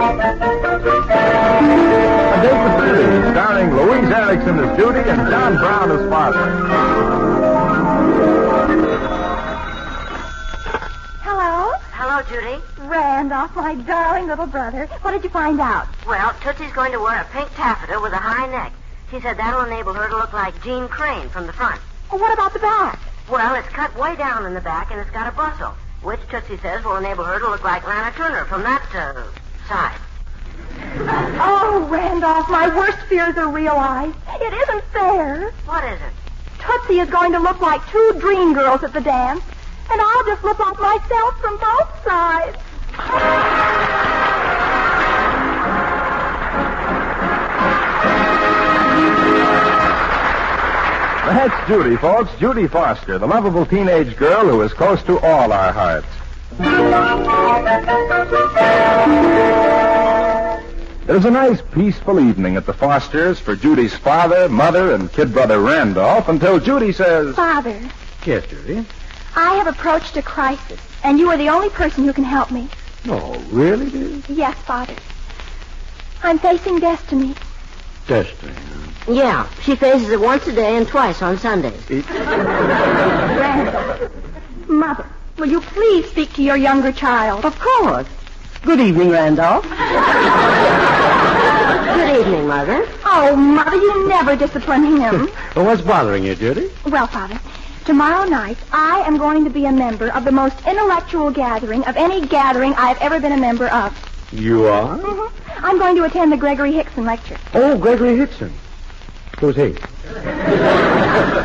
A Date with Judy, starring Louise Erickson as Judy and John Brown as father. Hello? Hello, Judy. Randolph, my darling little brother. What did you find out? Well, Tootsie's going to wear a pink taffeta with a high neck. She said that'll enable her to look like Jean Crane from the front. Oh, what about the back? Well, it's cut way down in the back, and it's got a bustle, which Tootsie says will enable her to look like Lana Turner from that side. Oh, Randolph, my worst fears are realized. It isn't fair. What isn't? Tootsie is going to look like two dream girls at the dance, and I'll just look like myself from both sides. That's Judy, folks. Judy Foster, the lovable teenage girl who is close to all our hearts. There's a nice, peaceful evening at the Fosters for Judy's father, mother, and kid brother Randolph until Judy says... Father, Yes, Judy? I have approached a crisis, and you are the only person who can help me. Oh, really, dear? Yes, Father. I'm facing destiny. Destiny. Yeah, she faces it once a day and twice on Sundays. Randolph. Mother, will you please speak to your younger child? Of course. Good evening, Randolph. Good evening, Mother. Oh, Mother, you never discipline him. Well, what's bothering you, Judy? Well, Father, tomorrow night I am going to be a member of the most intellectual gathering of any gathering I've ever been a member of. You are? Mm-hmm. I'm going to attend the Gregory Hickson lecture. Oh, Gregory Hickson. Who's he?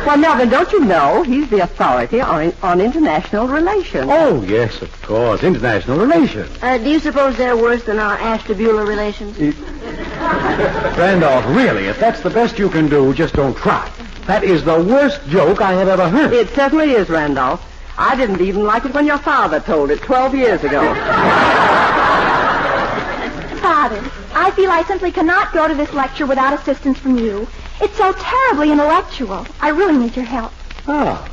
Well, Melvin, don't you know he's the authority on international relations? Oh, yes, of course. International relations. Do you suppose they're worse than our Ashtabula relations? Randolph, really, if that's the best you can do, just don't try. That is the worst joke I have ever heard. It certainly is, Randolph. I didn't even like it when your father told it 12 years ago. Father, I feel I simply cannot go to this lecture without assistance from you. It's so terribly intellectual. I really need your help. Oh.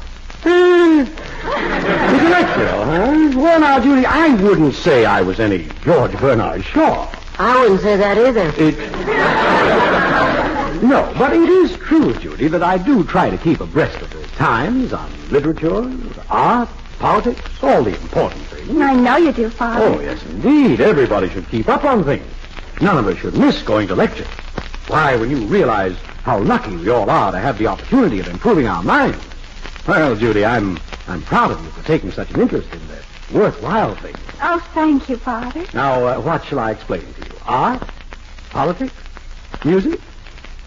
Intellectual, huh? Well, now, Judy, I wouldn't say I was any George Bernard Shaw. I wouldn't say that either. No, but it is true, Judy, that I do try to keep abreast of the times on literature, art, politics, all the important things. I know you do, Father. Oh, yes, indeed. Everybody should keep up on things. None of us should miss going to lecture. Why, when you realize how lucky we all are to have the opportunity of improving our minds. Well, Judy, I'm proud of you for taking such an interest in the worthwhile things. Oh, thank you, Father. Now, what shall I explain to you? Art? Politics? Music?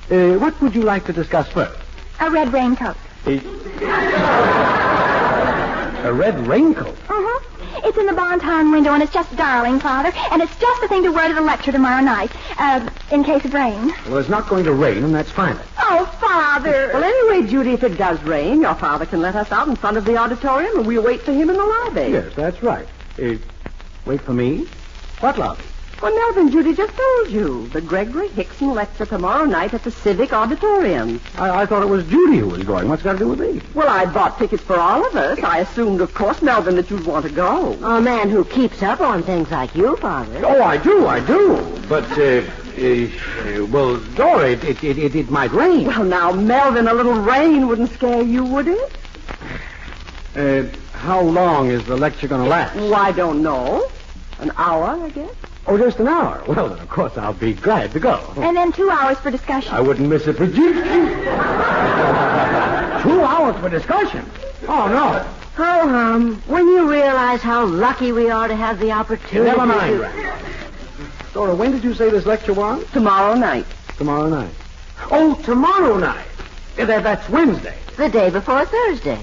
What would you like to discuss first? A red raincoat. A red raincoat? Mm-hmm. It's in the Bonton window, and it's just darling, Father. And it's just the thing to wear to the lecture tomorrow night, in case of rain. Well, it's not going to rain, and that's fine. Oh, Father. Well, anyway, Judy, if it does rain, your father can let us out in front of the auditorium, and we'll wait for him in the lobby. Yes, that's right. Wait for me? What lobby? Well, Melvin, Judy just told you. The Gregory Hickson lecture tomorrow night at the Civic Auditorium. I thought it was Judy who was going. What's it got to do with me? Well, I bought tickets for all of us. I assumed, of course, Melvin, that you'd want to go. A man who keeps up on things like you, Father. Oh, I do. But, well, Dora, it might rain. Well, now, Melvin, a little rain wouldn't scare you, would it? How long is the lecture going to last? Well, I don't know. An hour, I guess. Oh, just an hour. Well, then, of course, I'll be glad to go. And then 2 hours for discussion. I wouldn't miss it for you. 2 hours for discussion? Oh, no. Oh, when you realize how lucky we are to have the opportunity... Never mind, Rand. Dora, when did you say this lecture was? Tomorrow night. Tomorrow night. Oh, tomorrow night. That's Wednesday. The day before Thursday.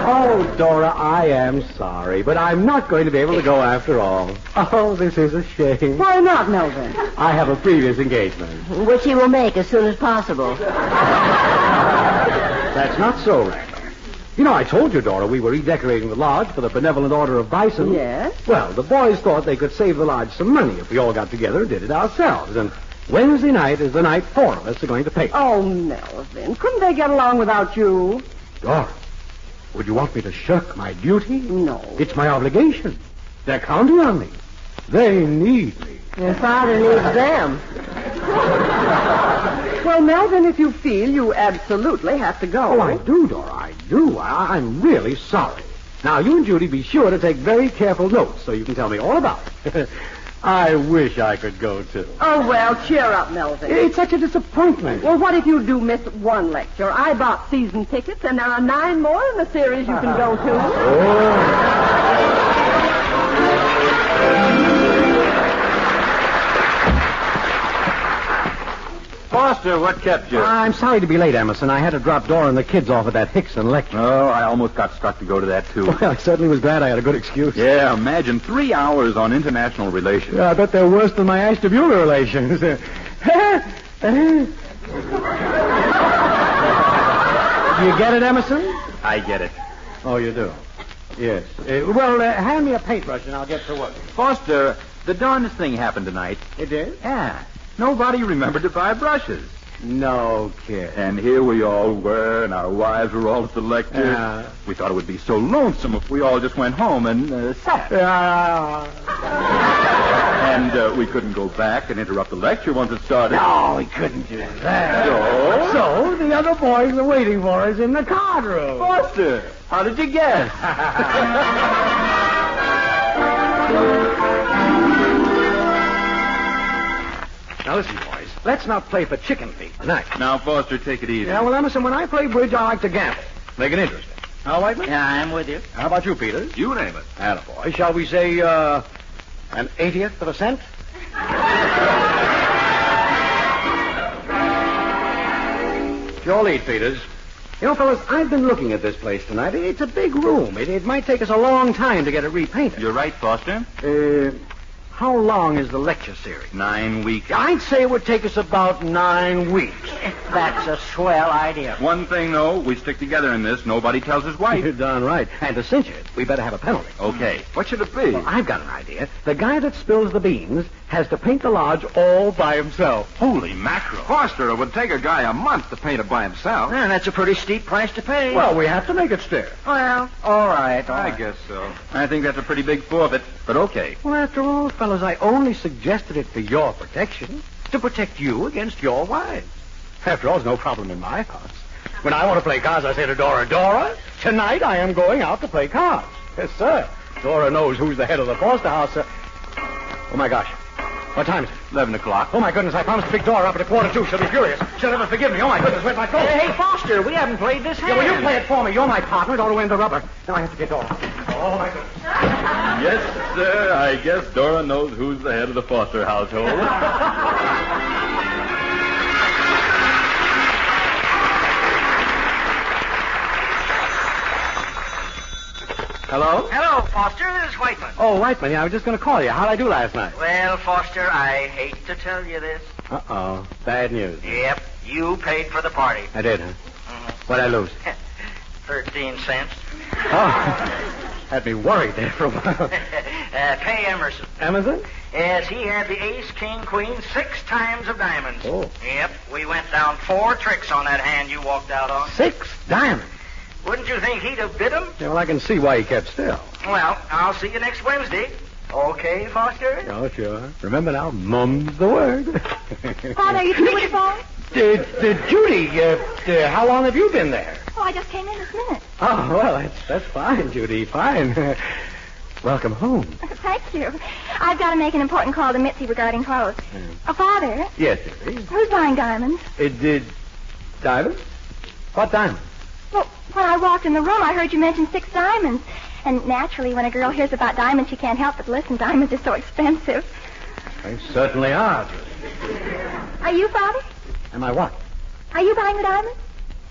Oh, Dora, I am sorry, but I'm not going to be able to go after all. Oh, this is a shame. Why not, Melvin? I have a previous engagement. Which he will make as soon as possible. That's not so, Randall. You know, I told you, Dora, we were redecorating the lodge for the Benevolent Order of Bison. Yes? Well, the boys thought they could save the lodge some money if we all got together and did it ourselves. And Wednesday night is the night 4 of us are going to pay. Oh, Melvin, couldn't they get along without you? Dora, would you want me to shirk my duty? No. It's my obligation. They're counting on me. They need me. Your father needs them. Well, Melvin, if you feel you absolutely have to go. Oh, I do, Dora, I do. I'm really sorry. Now, you and Judy be sure to take very careful notes so you can tell me all about it. I wish I could go, too. Oh, well, cheer up, Melvin. It's such a disappointment. Well, what if you do miss one lecture? I bought season tickets, and there are 9 more in the series you can go to. Oh. Foster, what kept you? I'm sorry to be late, Emerson. I had to drop Dora and the kids off at that Hickson lecture. Oh, I almost got stuck to go to that, too. Well, I certainly was glad I had a good excuse. Yeah, imagine 3 hours on international relations. Yeah, I bet they're worse than my Ashtabula relations. You get it, Emerson? I get it. Oh, you do? Yes. Well, hand me a paintbrush and I'll get to work. Foster, the darndest thing happened tonight. It did? Yeah. Nobody remembered to buy brushes. No kid. And here we all were, and our wives were all at the lecture. Yeah. We thought it would be so lonesome if we all just went home and sat. And we couldn't go back and interrupt the lecture once it started. No, we couldn't do that. So the other boys were waiting for us in the card room. Foster, how did you guess? Now listen, boys. Let's not play for chicken feet tonight. Now, Foster, take it easy. Yeah, well, Emerson, when I play bridge, I like to gamble. Make it interesting. Now, Whiteman? Yeah, I'm with you. How about you, Peters? You name it. Attaboy. Shall we say, an 80th of a cent? Your lead, Peters. You know, fellas, I've been looking at this place tonight. It's a big room. It might take us a long time to get it repainted. You're right, Foster. How long is the lecture series? 9 weeks. I'd say it would take us about 9 weeks. That's a swell idea. One thing, though, we stick together in this. Nobody tells his wife. You're darn right. And to cinch it, we better have a penalty. Okay. What should it be? Well, I've got an idea. The guy that spills the beans has to paint the lodge all by himself. Holy mackerel. Foster, it would take a guy a month to paint it by himself. Yeah, that's a pretty steep price to pay. Well, we have to make it stick. Well, all right. I guess so. I think that's a pretty big forfeit, but okay. Well, after all, fellas, I only suggested it for your protection, to protect you against your wives. After all, there's no problem in my house. When I want to play cards, I say to Dora, tonight I am going out to play cards. Yes, sir. Dora knows who's the head of the Foster house, sir. Oh, my gosh. What time is it? 11 o'clock. Oh, my goodness, I promised to pick Dora up at 1:45. She'll be furious. She'll never forgive me. Oh, my goodness, where's my coat? Hey, Foster, we haven't played this hand. Yeah, well, you play it for me. You're my partner. Don't win the rubber. Now I have to get Dora. Oh, my goodness. Yes, sir. I guess Dora knows who's the head of the Foster household. Hello? Hello, Foster. This is Whiteman. Oh, Whiteman, yeah, I was just going to call you. How'd I do last night? Well, Foster, I hate to tell you this. Uh-oh. Bad news. Yep, you paid for the party. I did, huh? What'd I lose? 13 cents. Oh, had me worried there for a while. Pay Emerson. Emerson? Yes, he had the ace, king, queen, 6 times of diamonds. Oh. Yep, we went down 4 tricks on that hand you walked out on. 6 diamonds. Wouldn't you think he'd have bid them? Yeah, well, I can see why he kept still. Well, I'll see you next Wednesday. Okay, Foster? Oh, sure. Remember now, mum's the word. Father, are you through with the phone? Judy, how long have you been there? Oh, I just came in this minute. Oh, well, that's fine, Judy, fine. Welcome home. Thank you. I've got to make an important call to Mitzi regarding clothes. Oh, Father, Yes, Judy. who's buying diamonds? Diamonds? What diamonds? Well, when I walked in the room, I heard you mention 6 diamonds. And naturally, when a girl hears about diamonds, she can't help but listen. Diamonds are so expensive. They certainly are, Judy. Are you, Father? Am I what? Are you buying the diamonds?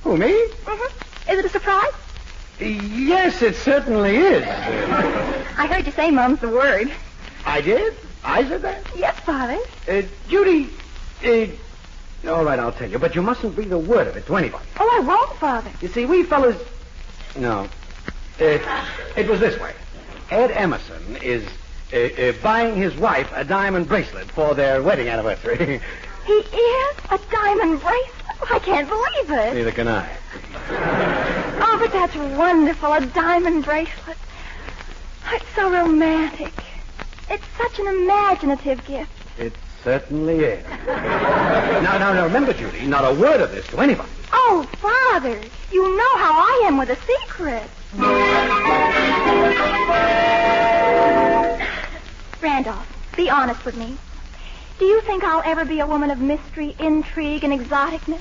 Who, me? Mm-hmm. Is it a surprise? Yes, it certainly is. I heard you say mum's the word. I did? I said that? Yes, Father. Judy, all right, I'll tell you, but you mustn't breathe a word of it to anybody. Oh, I won't, Father. You see, we fellas... No. It was this way. Ed Emerson is buying his wife a diamond bracelet for their wedding anniversary. He is? A diamond bracelet? I can't believe it. Neither can I. Oh, but that's wonderful, a diamond bracelet. Oh, it's so romantic. It's such an imaginative gift. It certainly is. Now, remember, Judy, not a word of this to anybody. Oh, Father, you know how I am with a secret. Randolph, be honest with me. Do you think I'll ever be a woman of mystery, intrigue, and exoticness?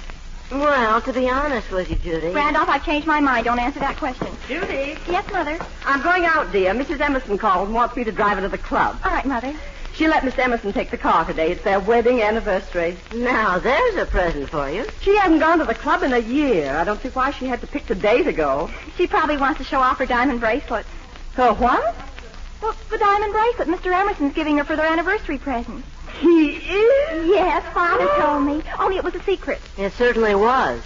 Well, to be honest with you, Judy. Randolph, I've changed my mind. Don't answer that question. Judy. Yes, Mother? I'm going out, dear. Mrs. Emerson called and wants me to drive her to the club. All right, Mother. She let Miss Emerson take the car today. It's their wedding anniversary. Now, there's a present for you. She hasn't gone to the club in a year. I don't see why she had to pick the day to go. She probably wants to show off her diamond bracelet. Her what? Well, the diamond bracelet Mr. Emerson's giving her for their anniversary present. He is? Yes, Father told me. Only it was a secret. It certainly was.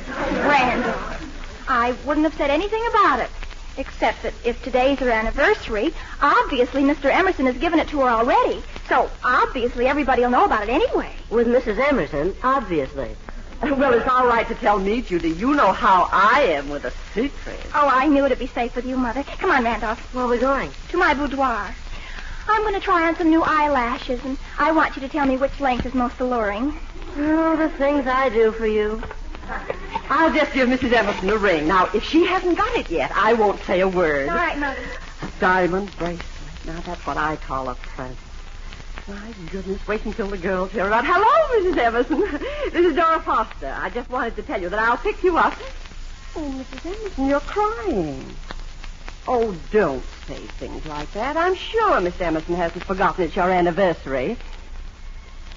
Randolph, I wouldn't have said anything about it. Except that if today's her anniversary, obviously Mr. Emerson has given it to her already. So, obviously, everybody will know about it anyway. With Mrs. Emerson, obviously. Well, it's all right to tell me, Judy. You know how I am with a secret. Oh, I knew it'd be safe with you, Mother. Come on, Randolph. Where are we going? To my boudoir. I'm going to try on some new eyelashes, and I want you to tell me which length is most alluring. Oh, the things I do for you. I'll just give Mrs. Emerson a ring. Now, if she hasn't got it yet, I won't say a word. All right, Mother. A diamond bracelet. Now, that's what I call a present. My goodness, wait until the girls hear about. Hello, Mrs. Emerson. This is Dora Foster. I just wanted to tell you that I'll pick you up. Oh, Mrs. Emerson, you're crying. Oh, don't say things like that. I'm sure Miss Emerson hasn't forgotten it's your anniversary.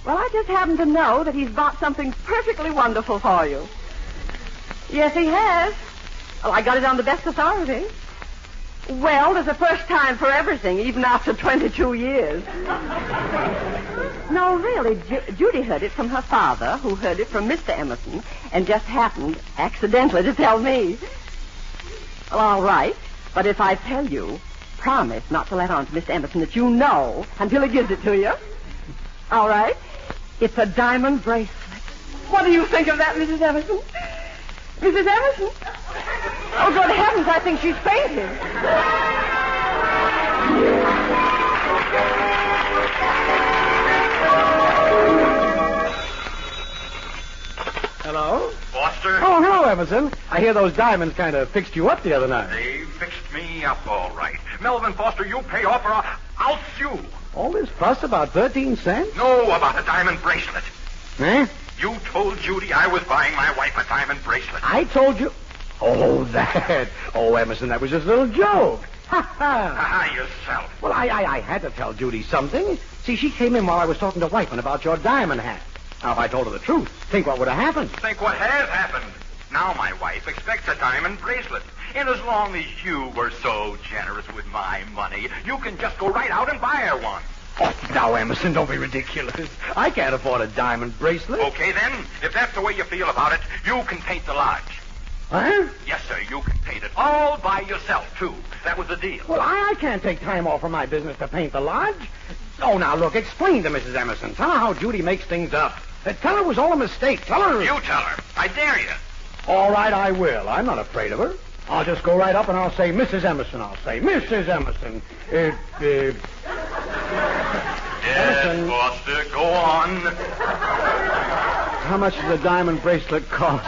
Well, I just happen to know that he's bought something perfectly wonderful for you. Yes, he has. Well, I got it on the best authority. Well, there's a first time for everything, even after 22 years. No, really, Judy heard it from her father, who heard it from Mr. Emerson, and just happened, accidentally, to tell me. Well, all right, but if I tell you, promise not to let on to Mr. Emerson that you know until he gives it to you. All right? It's a diamond bracelet. What do you think of that, Mrs. Emerson? Mrs. Emerson? Oh, good heavens, I think she's fainted. Hello? Foster? Oh, hello, Emerson. I hear those diamonds kind of fixed you up the other night. They fixed me up all right. Melvin Foster, you pay off or I'll sue. All this fuss about 13 cents? No, about a diamond bracelet. Eh? You told Judy I was buying my wife a diamond bracelet. I told you... Oh, that. Oh, Emerson, that was just a little joke. Ha ha. Ah, yourself. Well, I had to tell Judy something. See, she came in while I was talking to Whiteman about your diamond hat. Now, if I told her the truth, think what would have happened. Think what has happened. Now my wife expects a diamond bracelet. And as long as you were so generous with my money, you can just go right out and buy her one. Oh, now, Emerson, don't be ridiculous. I can't afford a diamond bracelet. Okay, then. If that's the way you feel about it, you can paint the lodge. Huh? Yes, sir, you can paint it all by yourself, too. That was the deal. Well, I can't take time off from my business to paint the lodge. Oh, now, look, explain to Mrs. Emerson. Tell her how Judy makes things up. Tell her it was all a mistake. Tell her... You tell her. I dare you. All right, I will. I'm not afraid of her. I'll just go right up and I'll say, Mrs. Emerson. I'll say, Mrs. Emerson. Yes, Emerson. Foster, go on. How much does the diamond bracelet cost?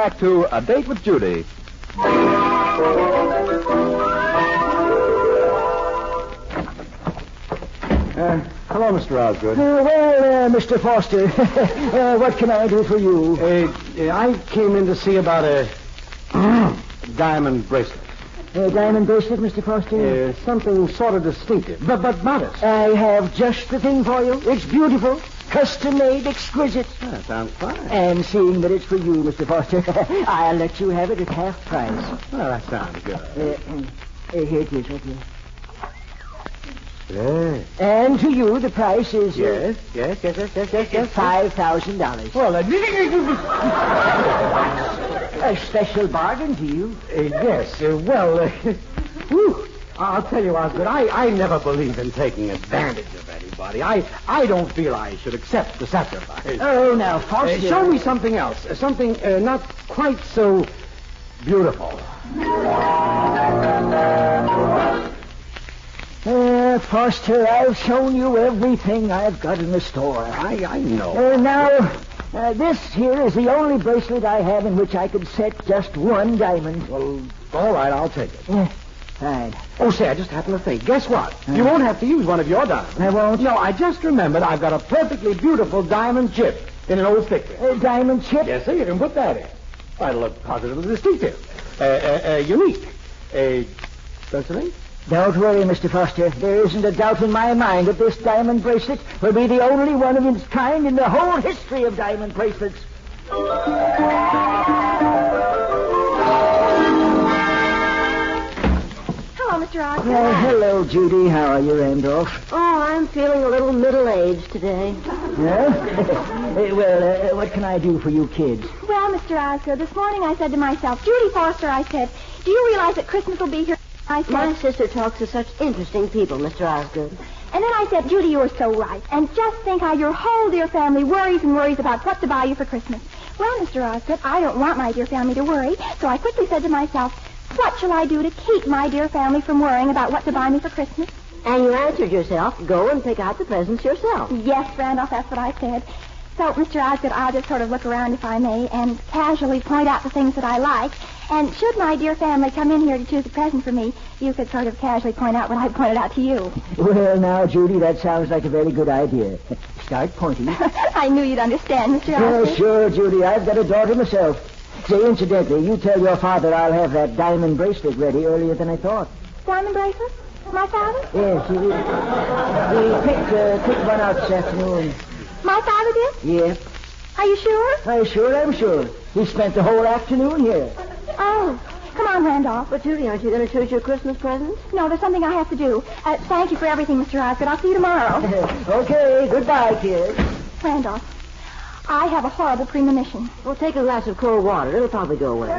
back to A Date with Judy. Hello, Mr. Osgood. Mr. Foster, what can I do for you? I came in to see about a diamond bracelet. A diamond bracelet, Mr. Foster? Something sort of distinctive, but modest. I have just the thing for you. It's beautiful, custom-made, exquisite. That sounds fine. And seeing that it's for you, Mr. Foster, I'll let you have it at half price. Well, that sounds good. Here it is, right here. Yes. And to you, the price is... Yes. $5,000. Well, A special bargain to you. yes. I'll tell you, Osgood, I never believe in taking advantage of anybody. I don't feel I should accept the sacrifice. Oh, now, Foster... show me something else. Something not quite so beautiful. Foster, I've shown you everything I've got in the store. I know. Now, this here is the only bracelet I have in which I could set just one diamond. Well, all right, I'll take it. Fine. Oh, say, I just happened to think. Guess what? You won't have to use one of your diamonds. I won't? No, I just remembered I've got a perfectly beautiful diamond chip in an old stick. Diamond chip? Yes, sir, you can put that in. That'll look positively distinctive. Unique. Don't you think? Don't worry, Mr. Foster. There isn't a doubt in my mind that this diamond bracelet will be the only one of its kind in the whole history of diamond bracelets. Hello, Mr. Osgood. Hello, Judy. How are you, Randolph? Oh, I'm feeling a little middle-aged today. Yeah? What can I do for you kids? Well, Mr. Osgood, this morning I said to myself, Judy Foster, I said, do you realize that Christmas will be here? I said, My sister talks to such interesting people, Mr. Osgood. And then I said, Judy, you are so right. And just think how your whole dear family worries and worries about what to buy you for Christmas. Well, Mr. Osgood, I don't want my dear family to worry, so I quickly said to myself, what shall I do to keep my dear family from worrying about what to buy me for Christmas? And you answered yourself, go and pick out the presents yourself. Yes, Randolph, that's what I said. So, Mr. Osgood, I'll just sort of look around, if I may, and casually point out the things that I like. And should my dear family come in here to choose a present for me, you could sort of casually point out what I pointed out to you. Well, now, Judy, that sounds like a very good idea. Start pointing. I knew you'd understand, Mr. Osgood. Sure, Judy. I've got a daughter myself. Say, incidentally, you tell your father I'll have that diamond bracelet ready earlier than I thought. Diamond bracelet? My father? Yes, he picked one out this afternoon. My father did? Yeah. Are you sure? I'm sure. He spent the whole afternoon here. Oh, come on, Randolph. But, Judy, aren't you going to choose your Christmas presents? No, there's something I have to do. Thank you for everything, Mr. Osgood. I'll see you tomorrow. Okay, goodbye, kid. Randolph, I have a horrible premonition. Well, take a glass of cold water. It'll probably go away.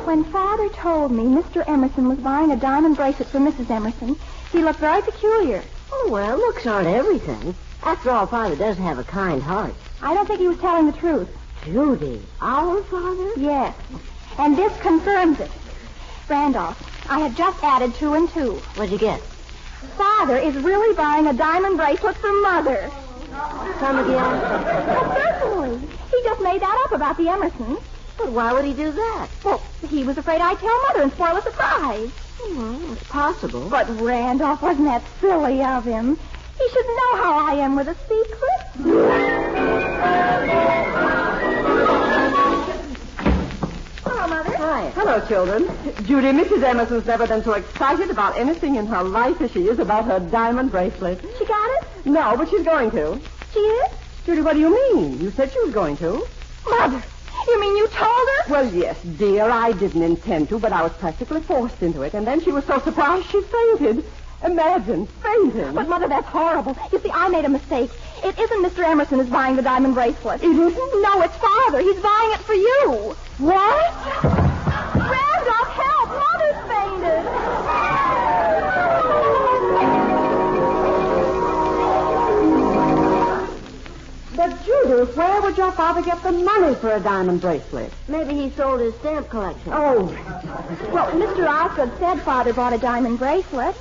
When Father told me Mr. Emerson was buying a diamond bracelet for Mrs. Emerson, he looked very peculiar. Oh, well, looks aren't everything. After all, Father does have a kind heart. I don't think he was telling the truth. Judy, our father? Yes. And this confirms it. Randolph, I have just added 2 and 2. What'd you get? Father is really buying a diamond bracelet for Mother. Come again? Oh, certainly. He just made that up about the Emersons. But why would he do that? Well, he was afraid I'd tell Mother and spoil a surprise. Well, it's possible. But, Randolph, wasn't that silly of him? He should know how I am with a secret. Hello, Mother. Hi. Hello, children. Judy, Mrs. Emerson's never been so excited about anything in her life as she is about her diamond bracelet. She got it? No, but she's going to. She is? Judy, what do you mean? You said she was going to. Mother, you mean you told her? Well, yes, dear, I didn't intend to, but I was practically forced into it. And then she was so surprised she fainted. Imagine, fainting. But, Mother, that's horrible. You see, I made a mistake. It isn't Mr. Emerson who's buying the diamond bracelet. It isn't? No, it's Father. He's buying it for you. What? Randolph, help! Mother's fainted. But, Judy, where would your father get the money for a diamond bracelet? Maybe he sold his stamp collection. Oh, Well, Mr. Osgood said Father bought a diamond bracelet.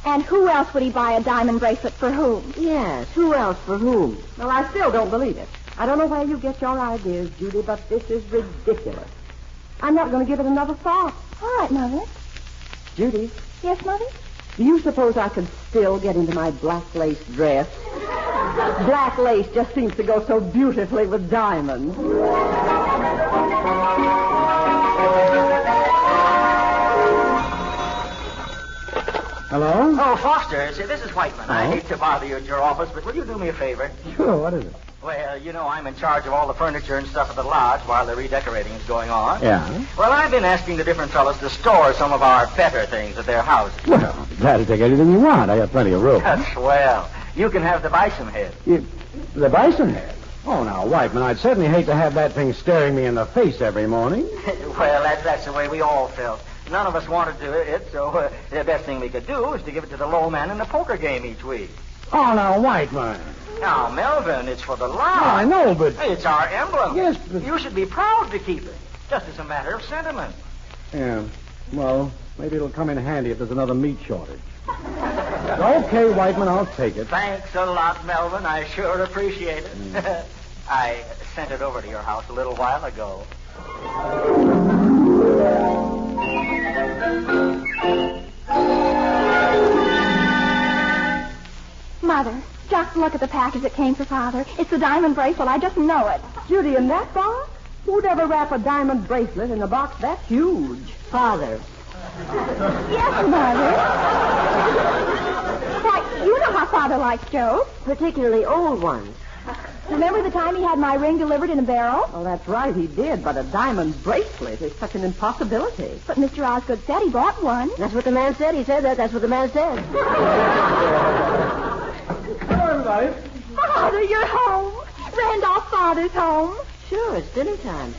And who else would he buy a diamond bracelet for whom? Yes, who else for whom? well, I still don't believe it. I don't know where you get your ideas, Judy, but this is ridiculous. I'm not going to give it another thought. All right, Mother. Judy, Yes, Mother? do you suppose I could still get into my black lace dress? Black lace just seems to go so beautifully with diamonds. Hello? Oh, Foster, say, this is Whiteman. I hate to bother you at your office, but will you do me a favor? Sure, what is it? Well, you know, I'm in charge of all the furniture and stuff at the lodge while the redecorating is going on. Yeah? Well, I've been asking the different fellows to store some of our better things at their houses. Well, I'll be glad to take anything you want. I have plenty of room. That's swell. You can have the bison head. The bison head? Oh, now, Whiteman, I'd certainly hate to have that thing staring me in the face every morning. Well, that's the way we all felt. None of us wanted to do it, so the best thing we could do is to give it to the low man in the poker game each week. Oh, now, Whiteman. Now, Melvin, it's for the lodge. Oh, I know, but... Hey, it's our emblem. Yes, but... You should be proud to keep it, just as a matter of sentiment. Yeah, well, maybe it'll come in handy if there's another meat shortage. Okay, Whiteman, I'll take it. Thanks a lot, Melvin. I sure appreciate it. I sent it over to your house a little while ago. Mother, just look at the package that came for Father. It's the diamond bracelet. I just know it. Judy, in that box? Who'd ever wrap a diamond bracelet in a box that huge? Father. Yes, Mother. Why, you know how Father likes jokes. Particularly old ones. Remember the time he had my ring delivered in a barrel? Well, that's right, he did, but a diamond bracelet is such an impossibility. But Mr. Osgood said he bought one. That's what the man said. He said that. That's what the man said. Hello, everybody. Father, you're home. Randolph Father's home. Sure, it's dinner time.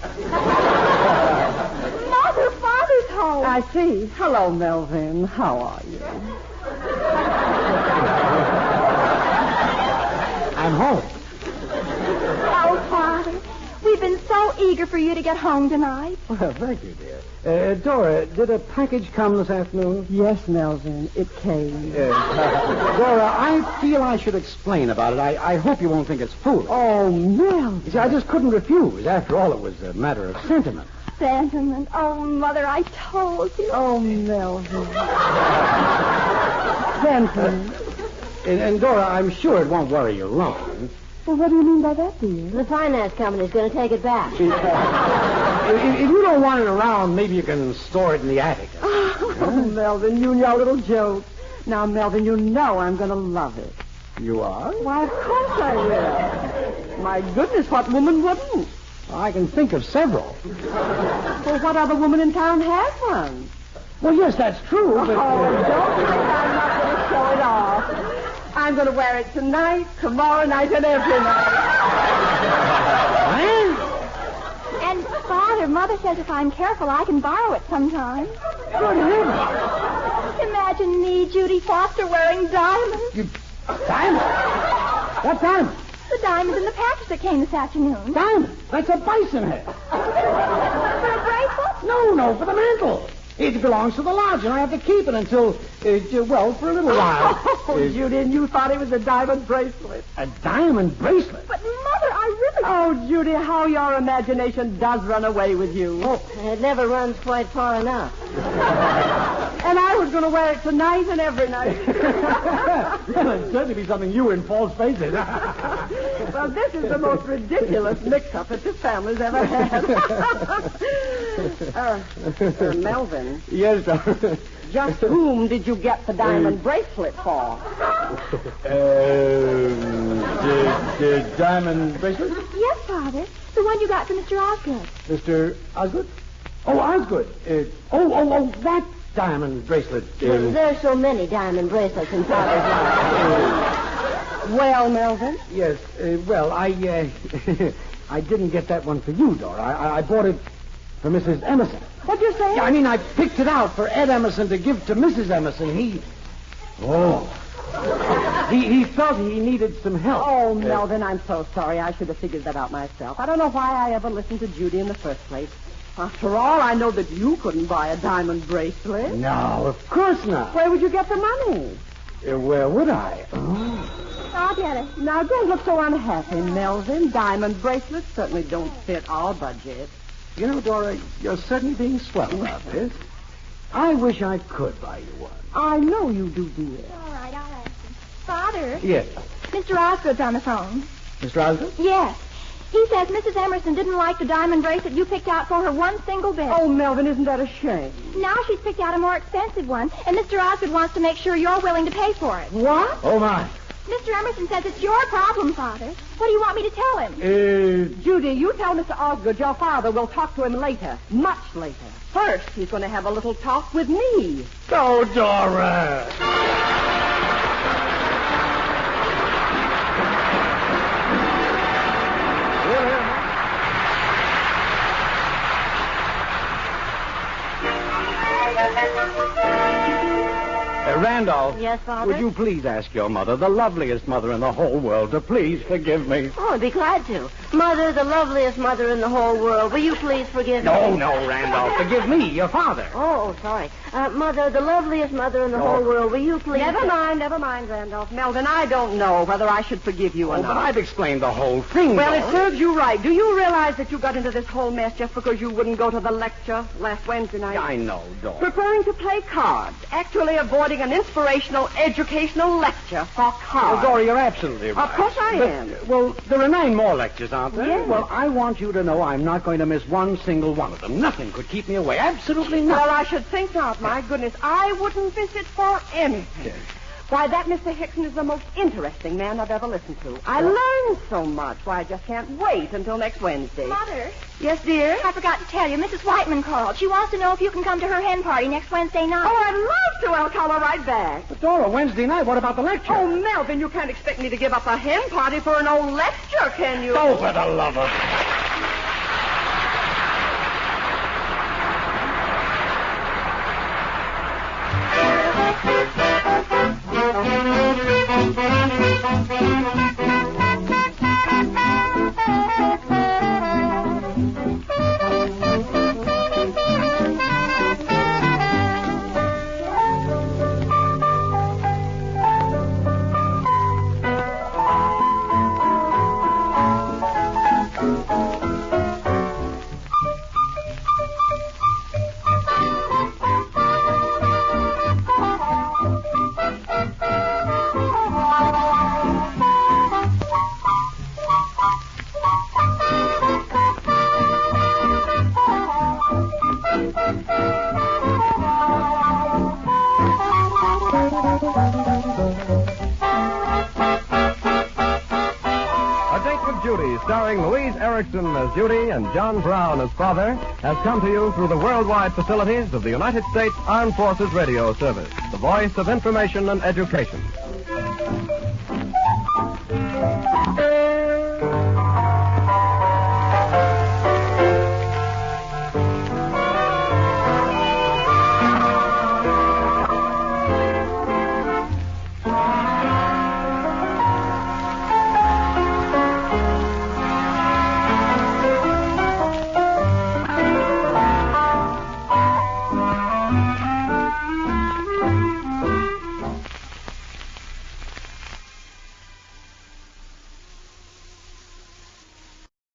Mother, Father's home. I see. Hello, Melvin. How are you? I'm home. Oh, Father, we've been so eager for you to get home tonight. Well, thank you, dear. Dora, did a package come this afternoon? Yes, Melvin, it came. Dora, I feel I should explain about it. I hope you won't think it's foolish. Oh, Melvin. You see, I just couldn't refuse. After all, it was a matter of sentiment. Sentiment. Oh, Mother, I told you. Oh, Melvin. Sentiment. And Dora, I'm sure it won't worry you long. Well, what do you mean by that, dear? The finance company's going to take it back. If you don't want it around, maybe you can store it in the attic. Oh, Melvin, you and your little joke. Now, Melvin, you know I'm going to love it. You are? Why, of course I will. My goodness, what woman wouldn't? I can think of several. Well, what other woman in town has one? Well, yes, that's true, but... Oh, don't think I'm not going to show it off. I'm going to wear it tonight, tomorrow night, and every night. And, Father, Mother says if I'm careful, I can borrow it sometime. Good heavens. Imagine me, Judy Foster, wearing diamonds. Diamond? What diamond? The diamonds in the package that came this afternoon. Diamond? That's a bison head. For a bracelet? No, for the mantle. It belongs to the lodge, and I have to keep it until, for a little while. Oh, Judy, and you thought it was a diamond bracelet. A diamond bracelet? But, Mother, I really... Oh, Judy, how your imagination does run away with you. Oh, it never runs quite far enough. And I was going to wear it tonight and every night. Well, it'd certainly be something you in false faces. Well, this is the most ridiculous mix-up that this family's ever had. Melvin. Yes, sir. Just whom did you get the diamond bracelet for? The diamond bracelet? Yes, Father. The one you got for Mr. Osgood. Mr. Osgood? Oh, Osgood. That diamond bracelet. There's so many diamond bracelets in Father's life. Well, Melvin? Yes, I didn't get that one for you, Dora. I bought it for Mrs. Emerson. What'd you say? Yeah, I mean, I picked it out for Ed Emerson to give to Mrs. Emerson. He felt he needed some help. Oh, Melvin, I'm so sorry. I should have figured that out myself. I don't know why I ever listened to Judy in the first place. After all, I know that you couldn't buy a diamond bracelet. No, of course not. Where would you get the money? Where would I? I'll get it. Now, don't look so unhappy, Melvin. Diamond bracelets certainly don't fit our budget. You know, Dora, you're certainly being swell about this. I wish I could buy you one. I know you do, dear. All right, I'll ask him. Father? Yes. Mr. Osgood's on the phone. Mr. Osgood? Yes. He says Mrs. Emerson didn't like the diamond bracelet you picked out for her one single bit. Oh, Melvin, isn't that a shame? Now she's picked out a more expensive one, and Mr. Osgood wants to make sure you're willing to pay for it. What? Oh, my. Mr. Emerson says it's your problem, Father. What do you want me to tell him? Judy, you tell Mr. Osgood your father will talk to him later, much later. First, he's going to have a little talk with me. Oh, Dora. Randolph. Yes, Father? Would you please ask your mother, the loveliest mother in the whole world, to please forgive me? Oh, I'd be glad to. Mother, the loveliest mother in the whole world, will you please forgive me? No, Randolph. Forgive me, your father. Oh, sorry. Mother, the loveliest mother in the whole world, will you please... Never mind, Randolph. Melvin, I don't know whether I should forgive you or not. But I've explained the whole thing, Well, Dora. it serves you right. Do you realize that you got into this whole mess just because you wouldn't go to the lecture last Wednesday night? I know, Dora. Preferring to play cards, actually avoiding an inspirational, educational lecture for cards. Dora, you're absolutely right. Of course I am. Well, there are 9 more lectures, aren't there? Yes. Well, I want you to know I'm not going to miss one single one of them. Nothing could keep me away. Absolutely nothing. Well, I should think not. My goodness, I wouldn't miss it for anything. Yes. Why, that Mr. Hickson is the most interesting man I've ever listened to. I learned so much. Why, I just can't wait until next Wednesday. Mother? Yes, dear? I forgot to tell you, Mrs. Whiteman called. She wants to know if you can come to her hen party next Wednesday night. Oh, I'd love to. I'll call her right back. But Dora, Wednesday night, what about the lecture? Oh, Melvin, you can't expect me to give up a hen party for an old lecture, can you? Oh, for the love of... Judy, starring Louise Erickson as Judy and John Brown as father, has come to you through the worldwide facilities of the United States Armed Forces Radio Service, the voice of information and education.